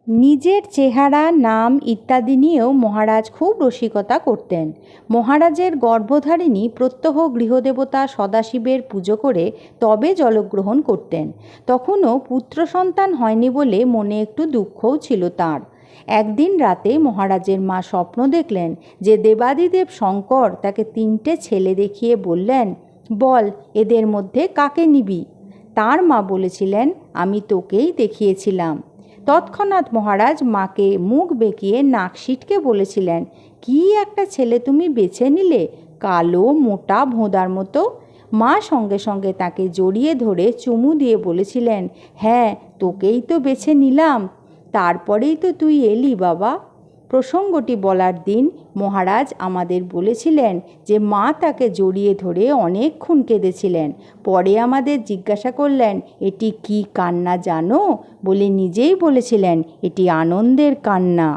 নিজের চেহারা, নাম ইত্যাদি নিয়েও মহারাজ খুব রসিকতা করতেন। মহারাজের গর্ভধারিণী প্রত্যহ গৃহদেবতা সদাশিবের পুজো করে তবে জলগ্রহণ করতেন। তখনও পুত্র সন্তান হয়নি বলে মনে একটু দুঃখও ছিল তাঁর। একদিন রাতে মহারাজের মা স্বপ্ন দেখলেন যে দেবাদিদেব শঙ্কর তাকে 3টে ছেলে দেখিয়ে বললেন, বল এদের মধ্যে কাকে নিবি। তার মা বলেছিলেন, আমি তোকেই দেখিয়েছিলাম। তৎক্ষণাৎ মহারাজ মাকে মুখ বেঁকিয়ে নাক সিটকে বলেছিলেন, কি একটা ছেলে তুমি বেছে নিলে, কালো মোটা ভোঁদার মতো। মা সঙ্গে সঙ্গে তাকে জড়িয়ে ধরে চুমু দিয়ে বলেছিলেন, হ্যাঁ তোকেই তো বেছে নিলাম, তারপরেই তো তুই এলি বাবা। প্রসঙ্গটি বলার দিন মহারাজ আমাদের বলেছিলেন যে মা তাকে জড়িয়ে ধরে অনেকক্ষণ কেঁদেছিলেন। পরে আমাদের জিজ্ঞাসা করলেন, এটি কি কান্না জানো? বলে নিজেই বলেছিলেন, এটি আনন্দের কান্না।